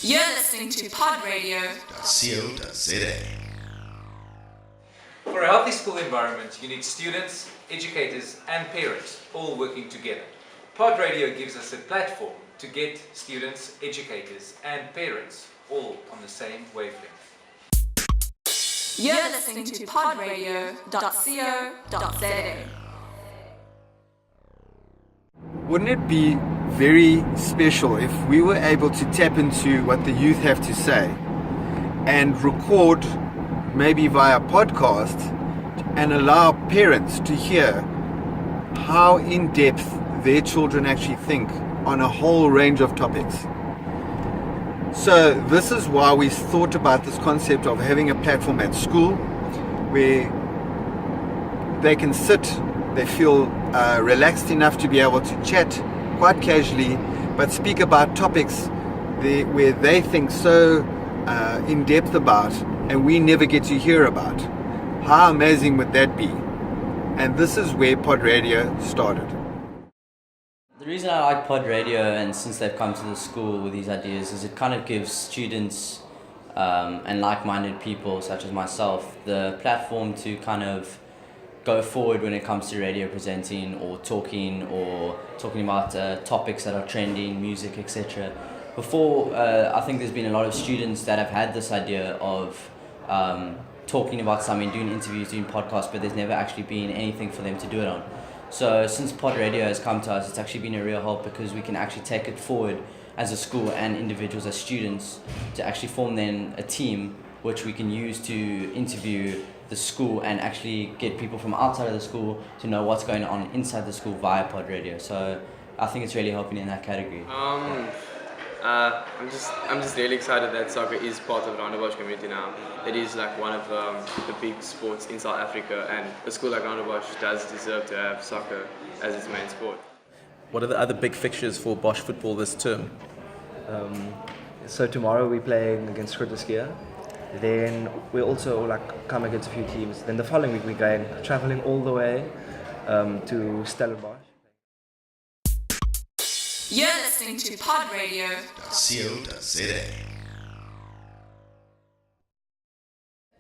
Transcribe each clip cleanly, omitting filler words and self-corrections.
You're listening to podradio.co.za. For a healthy school environment, you need students, educators and parents all working together. Pod Radio gives us a platform to get students, educators and parents all on the same wavelength. You're listening to podradio.co.za. Wouldn't it be very special if we were able to tap into what the youth have to say and record maybe via podcast and allow parents to hear how in-depth their children actually think on a whole range of topics? So this is why we thought about this concept of having a platform at school where they can sit, they feel relaxed enough to be able to chat quite casually, but speak about topics where they think so in depth about and we never get to hear about. How amazing would that be? And this is where Pod Radio started. The reason I like Pod Radio, and since they've come to the school with these ideas, is it kind of gives students and like-minded people such as myself the platform to kind of go forward when it comes to radio presenting or talking about topics that are trending, music, etc. Before, I think there's been a lot of students that have had this idea of talking about something, doing interviews, doing podcasts, but there's never actually been anything for them to do it on. So since Pod Radio has come to us, it's actually been a real help because we can actually take it forward as a school and individuals as students to actually form then a team which we can use to interview the school and actually get people from outside of the school to know what's going on inside the school via Pod Radio. So I think it's really helping in that category. I'm just really excited that soccer is part of the Rondebosch community now. It is like one of the big sports in South Africa, and a school like Rondebosch does deserve to have soccer as its main sport. What are the other big fixtures for Bosch football this term? So tomorrow we're playing against Groteskia. Then we also come against a few teams. Then the following week we're traveling all the way to Stellenbosch. You're listening to podradio.co.za.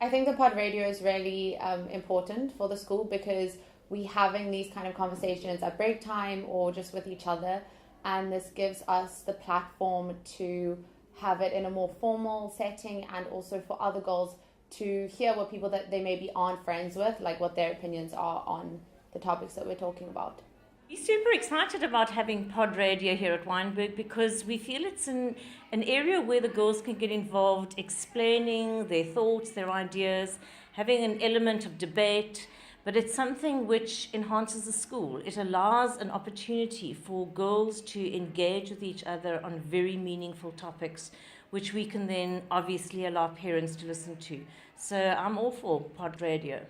I think the Pod Radio is really important for the school because we're having these kind of conversations at break time or just with each other, and this gives us the platform to have it in a more formal setting and also for other girls to hear what people that they maybe aren't friends with, like what their opinions are on the topics that we're talking about. We're super excited about having Pod Radio here at Wynberg because we feel it's an area where the girls can get involved, explaining their thoughts, their ideas, having an element of debate, but it's something which enhances the school. It allows an opportunity for girls to engage with each other on very meaningful topics, which we can then obviously allow parents to listen to. So I'm all for Pod Radio.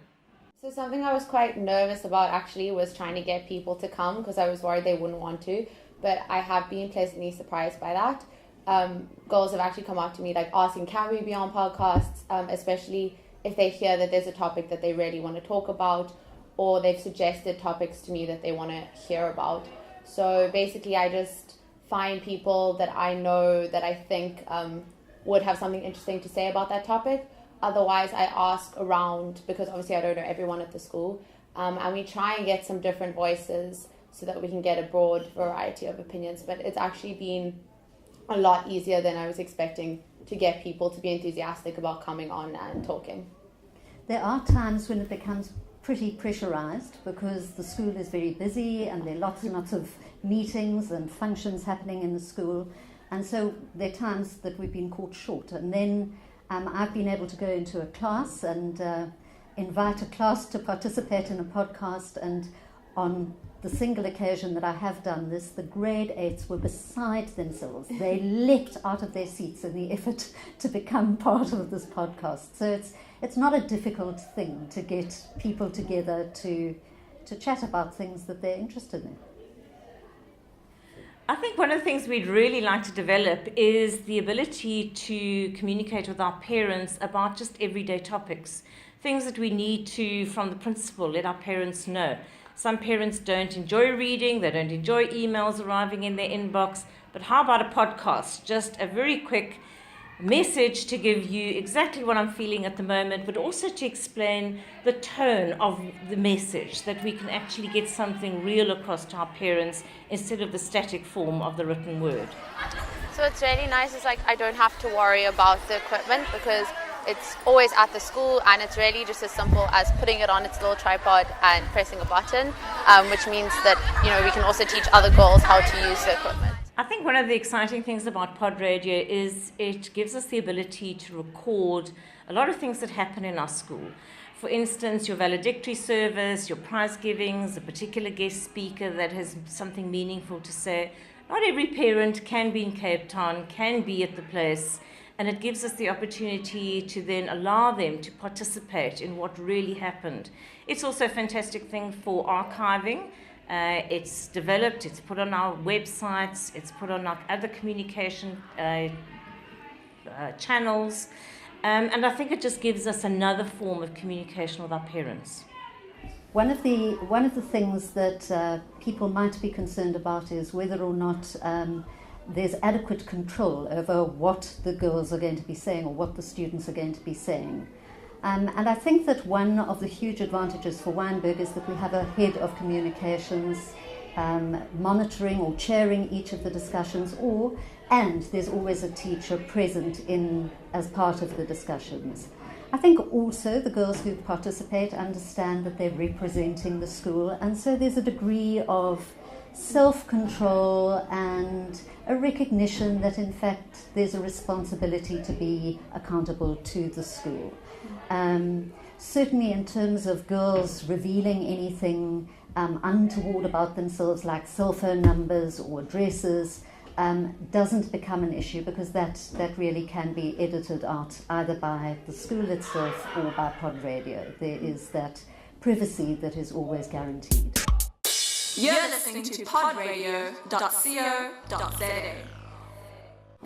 So something I was quite nervous about actually was trying to get people to come because I was worried they wouldn't want to, but I have been pleasantly surprised by that. Girls have actually come up to me asking, can we be on podcasts, especially if they hear that there's a topic that they really want to talk about, or they've suggested topics to me that they want to hear about. So basically I just find people that I know that I think would have something interesting to say about that topic. Otherwise, I ask around because obviously I don't know everyone at the school, and we try and get some different voices so that we can get a broad variety of opinions. But it's actually been a lot easier than I was expecting to get people to be enthusiastic about coming on and talking. There are times when it becomes pretty pressurized because the school is very busy and there are lots and lots of meetings and functions happening in the school. And so there are times that we've been caught short. And then I've been able to go into a class and invite a class to participate in a podcast, and on the single occasion that I have done this, the grade 8s were beside themselves. They leapt out of their seats in the effort to become part of this podcast. So it's not a difficult thing to get people together to chat about things that they're interested in. I think one of the things we'd really like to develop is the ability to communicate with our parents about just everyday topics, things that we need to, from the principal, let our parents know. Some parents don't enjoy reading, they don't enjoy emails arriving in their inbox, but how about a podcast? Just a very quick message to give you exactly what I'm feeling at the moment, but also to explain the tone of the message, that we can actually get something real across to our parents instead of the static form of the written word. So it's really nice. It's like I don't have to worry about the equipment because it's always at the school, and it's really just as simple as putting it on its little tripod and pressing a button, which means that we can also teach other girls how to use the equipment. I think one of the exciting things about pod radio is it gives us the ability to record a lot of things that happen in our school. For instance, your valedictory service, your prize givings, a particular guest speaker that has something meaningful to say. Not every parent can be in Cape Town, can be at the place, and it gives us the opportunity to then allow them to participate in what really happened. It's also a fantastic thing for archiving. It's developed, it's put on our websites, it's put on our other communication channels, and I think it just gives us another form of communication with our parents. One of the things that people might be concerned about is whether or not there's adequate control over what the girls are going to be saying or what the students are going to be saying. And I think that one of the huge advantages for Wynberg is that we have a head of communications monitoring or chairing each of the discussions, and there's always a teacher present as part of the discussions. I think also the girls who participate understand that they're representing the school, and so there's a degree of self-control and a recognition that in fact there's a responsibility to be accountable to the school. Certainly in terms of girls revealing anything untoward about themselves, like cell phone numbers or addresses, doesn't become an issue because that really can be edited out either by the school itself or by pod radio. There is that privacy that is always guaranteed. You're listening to podradio.co.za.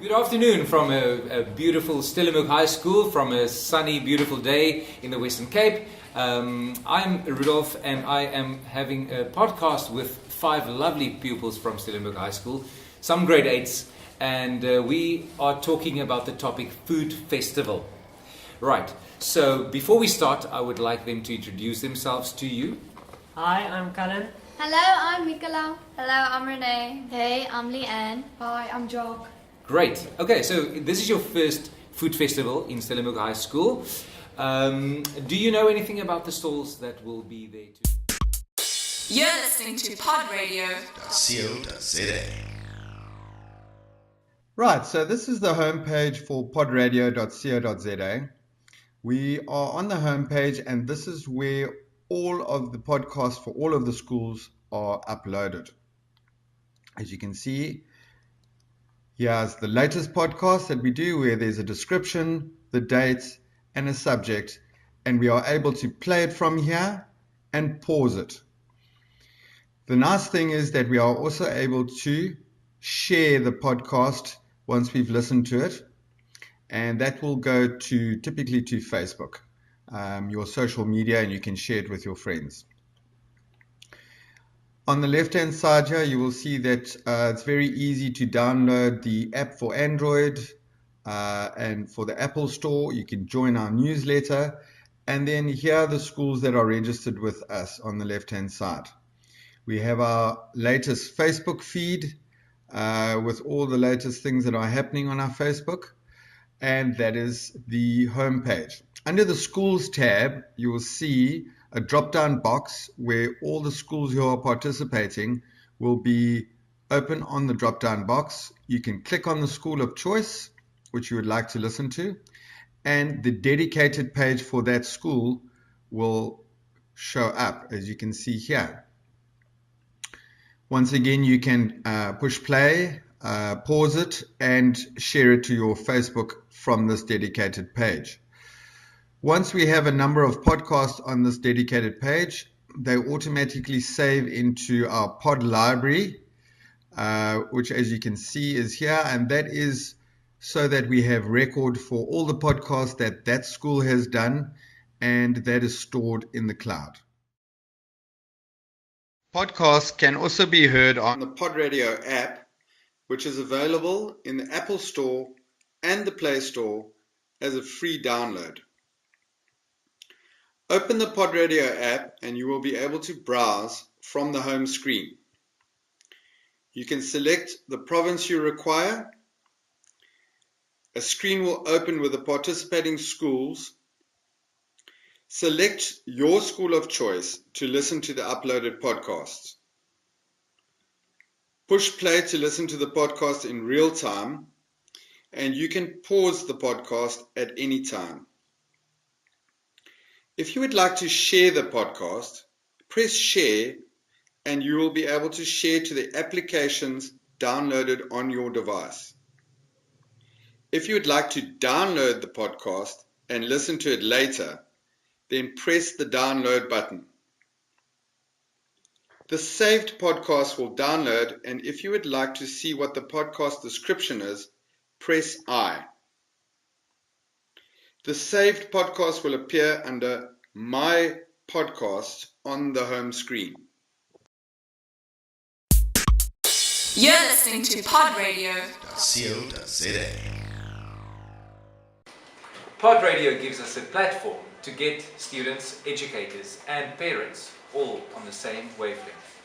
Good afternoon from a beautiful Stellenbosch High School, from a sunny, beautiful day in the Western Cape. I'm Rudolph, and I am having a podcast with 5 lovely pupils from Stellenbosch High School, some grade 8s, and we are talking about the topic Food Festival. Right, so before we start, I would like them to introduce themselves to you. Hi, I'm Cullen. Hello, I'm Mikola. Hello, I'm Renee. Hey, I'm Leanne. Hi, I'm Jock. Great. Okay, so this is your first food festival in Stellenbosch High School. Do you know anything about the stalls that will be there too? You're listening to podradio.co.za. Right, so this is the homepage for podradio.co.za. We are on the homepage, and this is where all of the podcasts for all of the schools are uploaded. As you can see, here's the latest podcast that we do, where there's a description, the dates, and a subject, and we are able to play it from here and pause it. The nice thing is that we are also able to share the podcast once we've listened to it, and that will go typically to Facebook, your social media, and you can share it with your friends. On the left-hand side here, you will see that it's very easy to download the app for Android, and for the Apple Store, you can join our newsletter. And then here are the schools that are registered with us on the left-hand side. We have our latest Facebook feed with all the latest things that are happening on our Facebook, and that is the homepage. Under the schools tab, you will see a drop-down box where all the schools who are participating will be open on the drop-down box. You can click on the school of choice, which you would like to listen to, and the dedicated page for that school will show up, as you can see here. Once again, you can push play, pause it, and share it to your Facebook from this dedicated page. Once we have a number of podcasts on this dedicated page, they automatically save into our pod library, which, as you can see, is here, and that is so that we have record for all the podcasts that that school has done, and that is stored in the cloud. Podcasts can also be heard on the Pod Radio app, which is available in the Apple Store and the Play Store as a free download. Open the Pod Radio app and you will be able to browse from the home screen. You can select the province you require. A screen will open with the participating schools. Select your school of choice to listen to the uploaded podcasts. Push play to listen to the podcast in real time, and you can pause the podcast at any time. If you would like to share the podcast, press share and you will be able to share to the applications downloaded on your device. If you would like to download the podcast and listen to it later, then press the download button. The saved podcast will download, and if you would like to see what the podcast description is, press I. The saved podcast will appear under My Podcast on the home screen. You're listening to Pod Radio. .co.za. Pod Radio gives us a platform to get students, educators and parents all on the same wavelength.